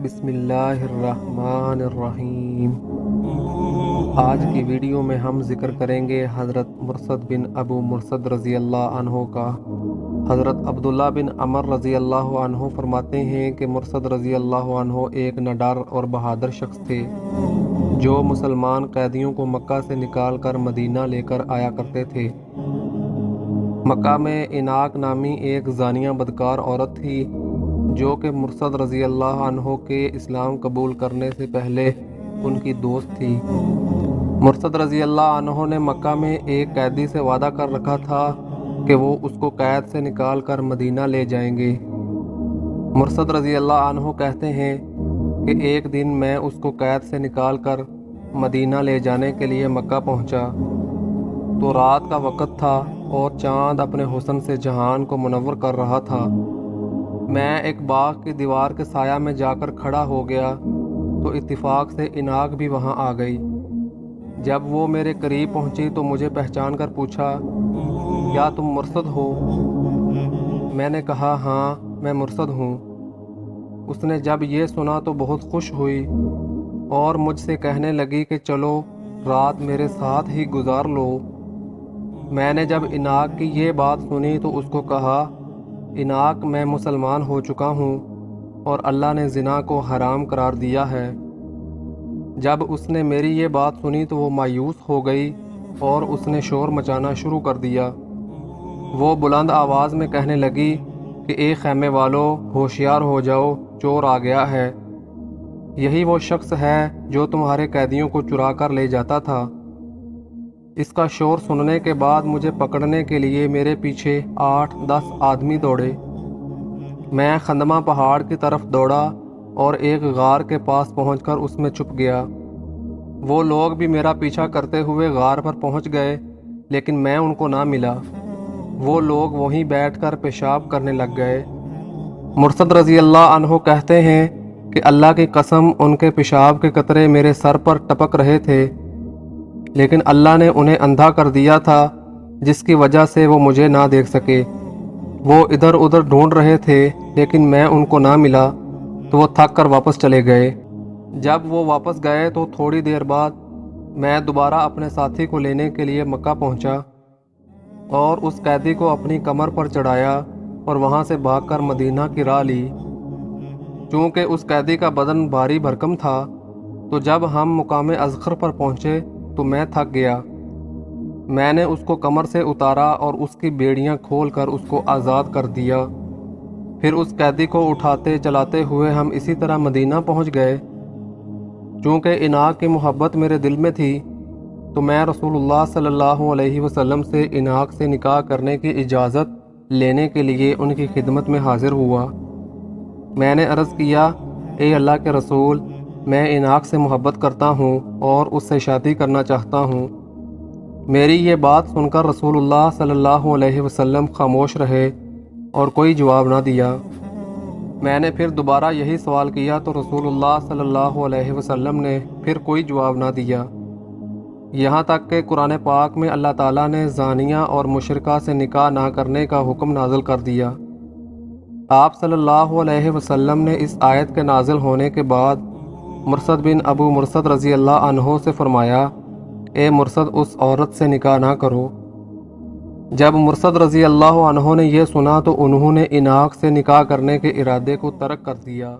بسم اللہ الرحمن الرحیم۔ آج کی ویڈیو میں ہم ذکر کریں گے حضرت مرثد بن ابو مرثد رضی اللہ عنہ کا۔ حضرت عبداللہ بن عمر رضی اللہ عنہ فرماتے ہیں کہ مرثد رضی اللہ عنہ ایک نڈر اور بہادر شخص تھے جو مسلمان قیدیوں کو مکہ سے نکال کر مدینہ لے کر آیا کرتے تھے۔ مکہ میں اناق نامی ایک زانیہ بدکار عورت تھی جو کہ مرثد رضی اللہ عنہ کے اسلام قبول کرنے سے پہلے ان کی دوست تھی۔ مرثد رضی اللہ عنہ نے مکہ میں ایک قیدی سے وعدہ کر رکھا تھا کہ وہ اس کو قید سے نکال کر مدینہ لے جائیں گے۔ مرثد رضی اللہ عنہ کہتے ہیں کہ ایک دن میں اس کو قید سے نکال کر مدینہ لے جانے کے لیے مکہ پہنچا تو رات کا وقت تھا اور چاند اپنے حسن سے جہان کو منور کر رہا تھا۔ میں ایک باغ کی دیوار کے سایہ میں جا کر کھڑا ہو گیا تو اتفاق سے اناق بھی وہاں آ گئی۔ جب وہ میرے قریب پہنچی تو مجھے پہچان کر پوچھا، کیا تم مرثد ہو؟ میں نے کہا، ہاں میں مرثد ہوں۔ اس نے جب یہ سنا تو بہت خوش ہوئی اور مجھ سے کہنے لگی کہ چلو رات میرے ساتھ ہی گزار لو۔ میں نے جب اناق کی یہ بات سنی تو اس کو کہا، اناق میں مسلمان ہو چکا ہوں اور اللہ نے زنا کو حرام قرار دیا ہے۔ جب اس نے میری یہ بات سنی تو وہ مایوس ہو گئی اور اس نے شور مچانا شروع کر دیا۔ وہ بلند آواز میں کہنے لگی کہ اے خیمے والو، ہوشیار ہو جاؤ، چور آ گیا ہے۔ یہی وہ شخص ہے جو تمہارے قیدیوں کو چرا کر لے جاتا تھا۔ اس کا شور سننے کے بعد مجھے پکڑنے کے لیے میرے پیچھے 8-10 آدمی دوڑے۔ میں خندمہ پہاڑ کی طرف دوڑا اور ایک غار کے پاس پہنچ کر اس میں چھپ گیا۔ وہ لوگ بھی میرا پیچھا کرتے ہوئے غار پر پہنچ گئے لیکن میں ان کو نہ ملا۔ وہ لوگ وہیں بیٹھ کر پیشاب کرنے لگ گئے۔ مرثد رضی اللہ عنہ کہتے ہیں کہ اللہ کی قسم ان کے پیشاب کے قطرے میرے سر پر ٹپک رہے تھے، لیکن اللہ نے انہیں اندھا کر دیا تھا جس کی وجہ سے وہ مجھے نہ دیکھ سکے۔ وہ ادھر ادھر ڈھونڈ رہے تھے لیکن میں ان کو نہ ملا تو وہ تھک کر واپس چلے گئے۔ جب وہ واپس گئے تو تھوڑی دیر بعد میں دوبارہ اپنے ساتھی کو لینے کے لیے مکہ پہنچا اور اس قیدی کو اپنی کمر پر چڑھایا اور وہاں سے بھاگ کر مدینہ کی راہ لی۔ چونکہ اس قیدی کا بدن بھاری بھرکم تھا تو جب ہم مقام اذخر پر پہنچے تو میں تھک گیا۔ میں نے اس کو کمر سے اتارا اور اس کی بیڑیاں کھول کر اس کو آزاد کر دیا۔ پھر اس قیدی کو اٹھاتے چلاتے ہوئے ہم اسی طرح مدینہ پہنچ گئے۔ چونکہ اناق کی محبت میرے دل میں تھی تو میں رسول اللہ صلی اللہ علیہ وسلم سے اناق سے نکاح کرنے کی اجازت لینے کے لیے ان کی خدمت میں حاضر ہوا۔ میں نے عرض کیا، اے اللہ کے رسول، میں اناق سے محبت کرتا ہوں اور اس سے شادی کرنا چاہتا ہوں۔ میری یہ بات سن کر رسول اللہ صلی اللہ علیہ وسلم خاموش رہے اور کوئی جواب نہ دیا۔ میں نے پھر دوبارہ یہی سوال کیا تو رسول اللہ صلی اللہ علیہ وسلم نے پھر کوئی جواب نہ دیا، یہاں تک کہ قرآن پاک میں اللہ تعالیٰ نے زانیہ اور مشرکہ سے نکاح نہ کرنے کا حکم نازل کر دیا۔ آپ صلی اللہ علیہ وسلم نے اس آیت کے نازل ہونے کے بعد مرثد بن ابو مرثد رضی اللہ عنہ سے فرمایا، اے مرثد، اس عورت سے نکاح نہ کرو۔ جب مرثد رضی اللہ عنہ نے یہ سنا تو انہوں نے اناق سے نکاح کرنے کے ارادے کو ترک کر دیا۔